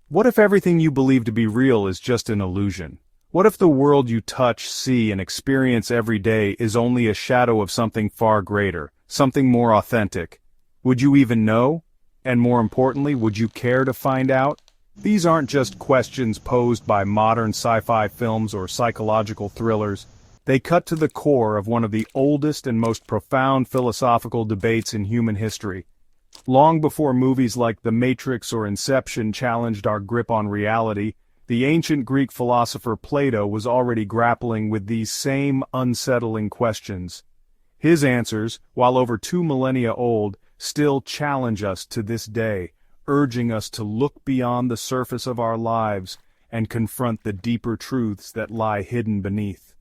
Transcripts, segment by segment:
What if everything you believe to be real is just an illusion? What if the world you touch, see, and experience every day is only a shadow of something far greater, something more authentic? Would you even know? And more importantly, would you care to find out? These aren't just questions posed by modern sci-fi films or psychological thrillers. They cut to the core of one of the oldest and most profound philosophical debates in human history. Long before movies like The Matrix or Inception challenged our grip on reality, the ancient Greek philosopher Plato was already grappling with these same unsettling questions. His answers, while over 2 millennia old, still challenge us to this day, urging us to look beyond the surface of our lives and confront the deeper truths that lie hidden beneath.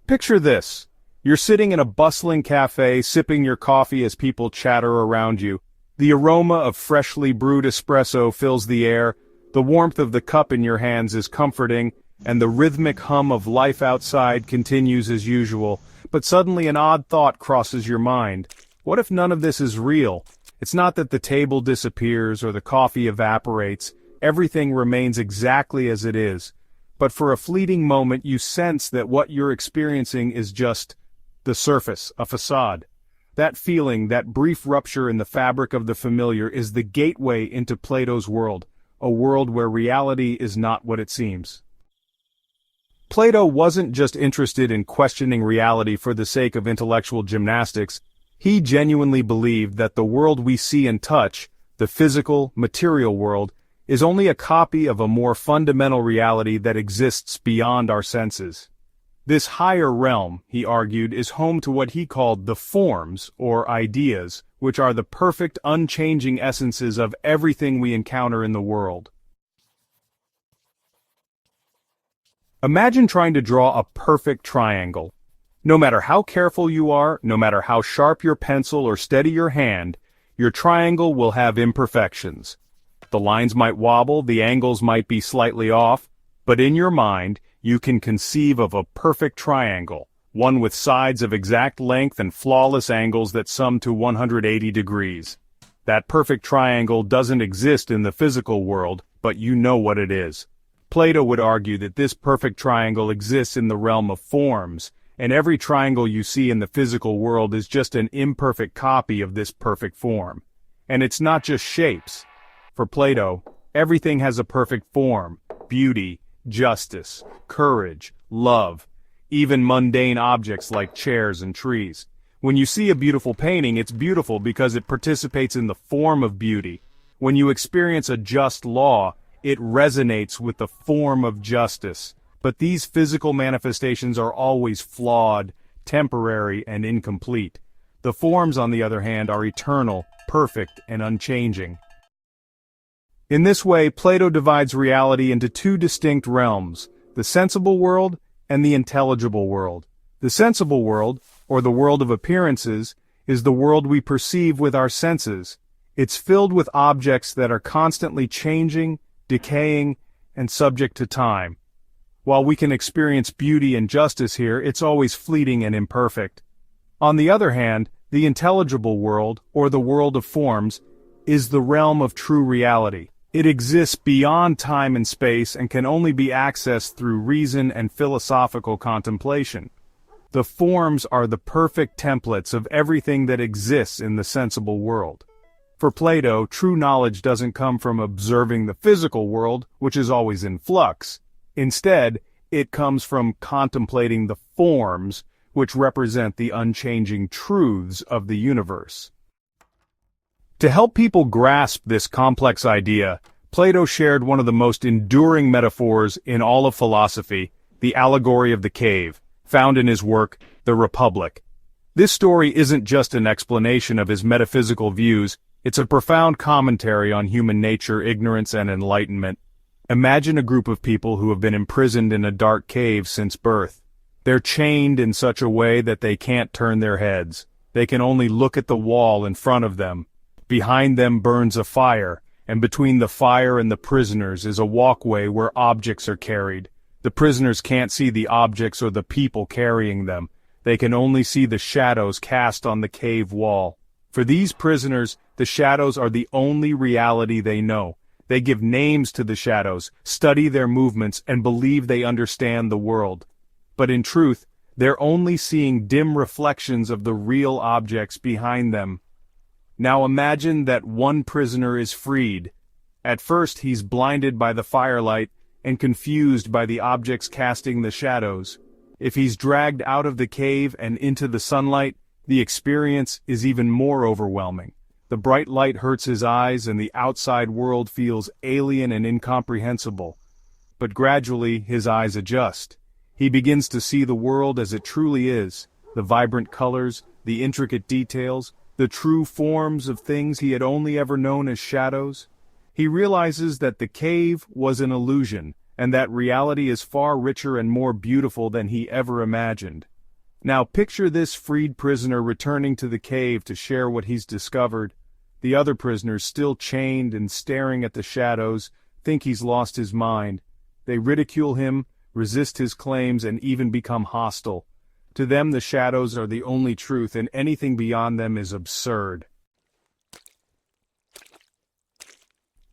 Picture this. You're sitting in a bustling cafe, sipping your coffee as people chatter around you. The aroma of freshly brewed espresso fills the air, the warmth of the cup in your hands is comforting, and the rhythmic hum of life outside continues as usual. But suddenly an odd thought crosses your mind. What if none of this is real? It's not that the table disappears or the coffee evaporates. Everything remains exactly as it is. But for a fleeting moment you sense that what you're experiencing is just the surface, a facade. That feeling, that brief rupture in the fabric of the familiar, is the gateway into Plato's world, a world where reality is not what it seems. Plato wasn't just interested in questioning reality for the sake of intellectual gymnastics. He genuinely believed that the world we see and touch, the physical, material world, is only a copy of a more fundamental reality that exists beyond our senses. This higher realm, he argued, is home to what he called the forms, or ideas, which are the perfect, unchanging essences of everything we encounter in the world. Imagine trying to draw a perfect triangle. No matter how careful you are, no matter how sharp your pencil or steady your hand, your triangle will have imperfections. The lines might wobble, the angles might be slightly off, but in your mind, you can conceive of a perfect triangle, one with sides of exact length and flawless angles that sum to 180 degrees. That perfect triangle doesn't exist in the physical world, but you know what it is. Plato would argue that this perfect triangle exists in the realm of forms, and every triangle you see in the physical world is just an imperfect copy of this perfect form. And it's not just shapes. For Plato, everything has a perfect form: beauty, justice, courage, love, even mundane objects like chairs and trees. When you see a beautiful painting, it's beautiful because it participates in the form of beauty. When you experience a just law, it resonates with the form of justice. But these physical manifestations are always flawed, temporary, and incomplete. The forms, on the other hand, are eternal, perfect, and unchanging. In this way, Plato divides reality into 2 distinct realms, the sensible world and the intelligible world. The sensible world, or the world of appearances, is the world we perceive with our senses. It's filled with objects that are constantly changing, decaying, and subject to time. While we can experience beauty and justice here, it's always fleeting and imperfect. On the other hand, the intelligible world, or the world of forms, is the realm of true reality. It exists beyond time and space and can only be accessed through reason and philosophical contemplation. The forms are the perfect templates of everything that exists in the sensible world. For Plato, true knowledge doesn't come from observing the physical world, which is always in flux. Instead, it comes from contemplating the forms, which represent the unchanging truths of the universe. To help people grasp this complex idea, Plato shared one of the most enduring metaphors in all of philosophy, the allegory of the cave, found in his work, The Republic. This story isn't just an explanation of his metaphysical views, it's a profound commentary on human nature, ignorance, and enlightenment. Imagine a group of people who have been imprisoned in a dark cave since birth. They're chained in such a way that they can't turn their heads. They can only look at the wall in front of them. Behind them burns a fire, and between the fire and the prisoners is a walkway where objects are carried. The prisoners can't see the objects or the people carrying them. They can only see the shadows cast on the cave wall. For these prisoners, The shadows are the only reality they know. They give names to the shadows, study their movements, and believe they understand the world. But in truth, they're only seeing dim reflections of the real objects behind them. Now imagine that one prisoner is freed. At first he's blinded by the firelight and confused by the objects casting the shadows. If he's dragged out of the cave and into the sunlight, the experience is even more overwhelming. The bright light hurts his eyes and the outside world feels alien and incomprehensible. But gradually his eyes adjust. He begins to see the world as it truly is, the vibrant colors, the intricate details, the true forms of things he had only ever known as shadows. He realizes that the cave was an illusion, and that reality is far richer and more beautiful than he ever imagined. Now picture this freed prisoner returning to the cave to share what he's discovered. The other prisoners, still chained and staring at the shadows, think he's lost his mind. They ridicule him, resist his claims, and even become hostile. To them the shadows are the only truth, and anything beyond them is absurd.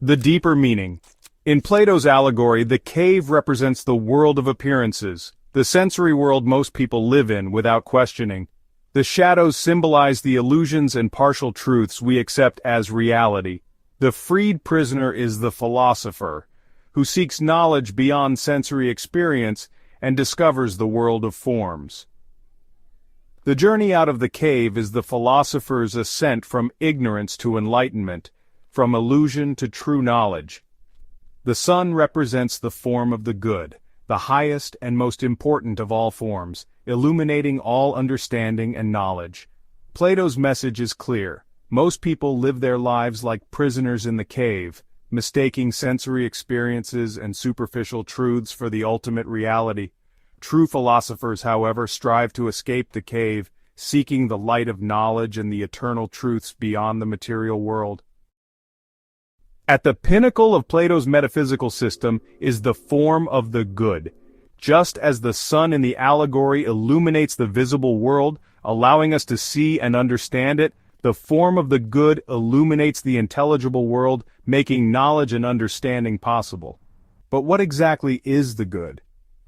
The deeper meaning. In Plato's Allegory, the cave represents the world of appearances, the sensory world most people live in without questioning. The shadows symbolize the illusions and partial truths we accept as reality. The freed prisoner is the philosopher, who seeks knowledge beyond sensory experience and discovers the world of forms. The journey out of the cave is the philosopher's ascent from ignorance to enlightenment, from illusion to true knowledge. The sun represents the form of the good, the highest and most important of all forms, illuminating all understanding and knowledge. Plato's message is clear. Most people live their lives like prisoners in the cave, mistaking sensory experiences and superficial truths for the ultimate reality. True philosophers, however, strive to escape the cave, seeking the light of knowledge and the eternal truths beyond the material world. At the pinnacle of Plato's metaphysical system is the form of the good. Just as the sun in the allegory illuminates the visible world, allowing us to see and understand it, the form of the good illuminates the intelligible world, making knowledge and understanding possible. But what exactly is the good?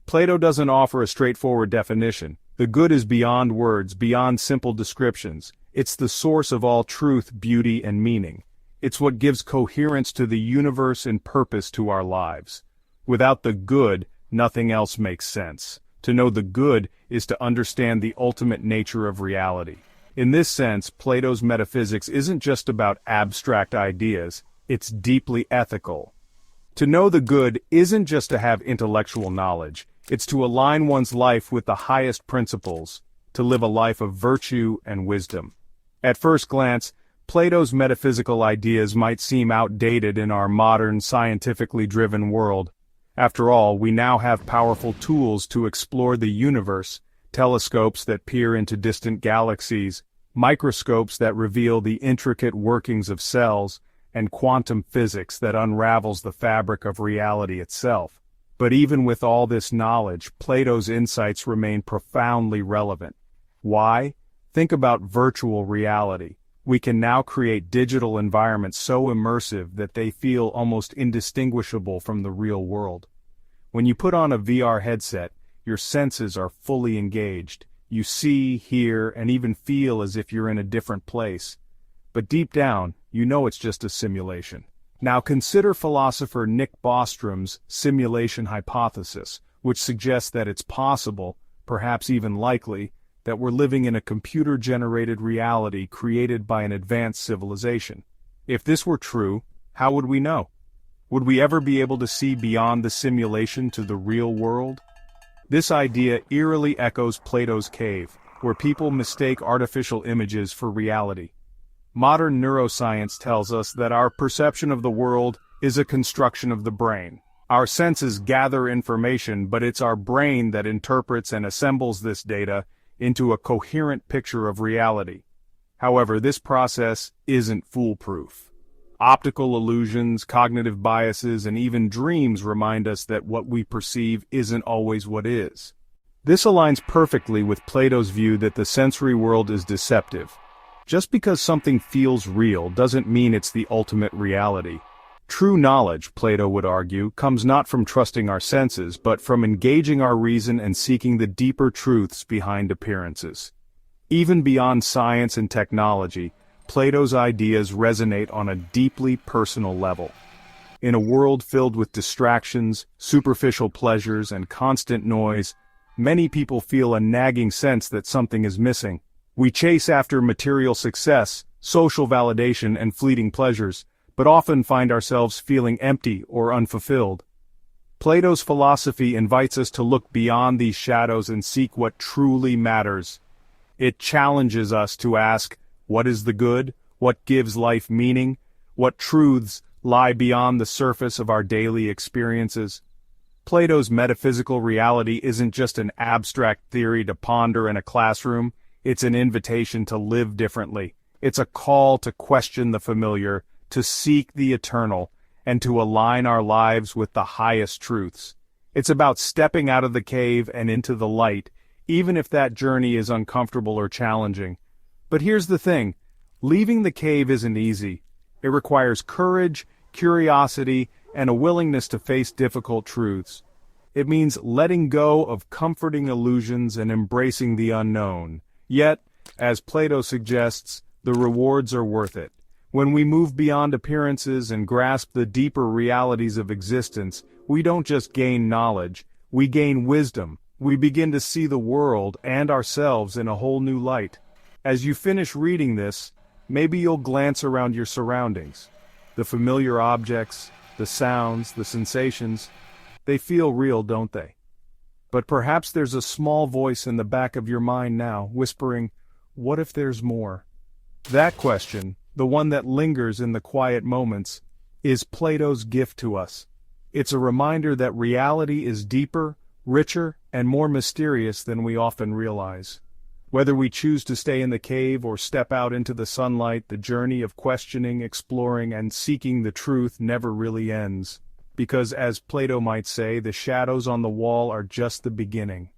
Plato doesn't offer a straightforward definition. The good is beyond words, beyond simple descriptions. It's the source of all truth, beauty, and meaning. It's what gives coherence to the universe and purpose to our lives. Without the good, nothing else makes sense. To know the good is to understand the ultimate nature of reality. In this sense, Plato's metaphysics isn't just about abstract ideas, it's deeply ethical. To know the good isn't just to have intellectual knowledge, it's to align one's life with the highest principles, to live a life of virtue and wisdom. At first glance, Plato's metaphysical ideas might seem outdated in our modern, scientifically driven world. After all, we now have powerful tools to explore the universe, telescopes that peer into distant galaxies, microscopes that reveal the intricate workings of cells, and quantum physics that unravels the fabric of reality itself. But even with all this knowledge, Plato's insights remain profoundly relevant. Why? Think about virtual reality. We can now create digital environments so immersive that they feel almost indistinguishable from the real world. When you put on a VR headset, your senses are fully engaged. You see, hear, and even feel as if you're in a different place. But deep down, you know it's just a simulation. Now consider philosopher Nick Bostrom's simulation hypothesis, which suggests that it's possible, perhaps even likely, that we're living in a computer-generated reality created by an advanced civilization. If this were true, how would we know? Would we ever be able to see beyond the simulation to the real world? This idea eerily echoes Plato's cave, where people mistake artificial images for reality. Modern neuroscience tells us that our perception of the world is a construction of the brain. Our senses gather information, but it's our brain that interprets and assembles this data into a coherent picture of reality. However, this process isn't foolproof. Optical illusions, cognitive biases, and even dreams remind us that what we perceive isn't always what is. This aligns perfectly with Plato's view that the sensory world is deceptive. Just because something feels real doesn't mean it's the ultimate reality. True knowledge, Plato would argue, comes not from trusting our senses, but from engaging our reason and seeking the deeper truths behind appearances. Even beyond science and technology, Plato's ideas resonate on a deeply personal level. In a world filled with distractions, superficial pleasures, and constant noise, many people feel a nagging sense that something is missing. We chase after material success, social validation, and fleeting pleasures, but often find ourselves feeling empty or unfulfilled. Plato's philosophy invites us to look beyond these shadows and seek what truly matters. It challenges us to ask, what is the good? What gives life meaning? What truths lie beyond the surface of our daily experiences? Plato's metaphysical reality isn't just an abstract theory to ponder in a classroom, it's an invitation to live differently. It's a call to question the familiar, to seek the eternal, and to align our lives with the highest truths. It's about stepping out of the cave and into the light, even if that journey is uncomfortable or challenging. But here's the thing, leaving the cave isn't easy. It requires courage, curiosity, and a willingness to face difficult truths. It means letting go of comforting illusions and embracing the unknown. Yet, as Plato suggests, the rewards are worth it. When we move beyond appearances and grasp the deeper realities of existence, we don't just gain knowledge, we gain wisdom. We begin to see the world and ourselves in a whole new light. As you finish reading this, maybe you'll glance around your surroundings. The familiar objects, the sounds, the sensations, they feel real, don't they? But perhaps there's a small voice in the back of your mind now, whispering, what if there's more? That question, the one that lingers in the quiet moments, is Plato's gift to us. It's a reminder that reality is deeper, richer, and more mysterious than we often realize. Whether we choose to stay in the cave or step out into the sunlight, the journey of questioning, exploring, and seeking the truth never really ends. Because, as Plato might say, the shadows on the wall are just the beginning.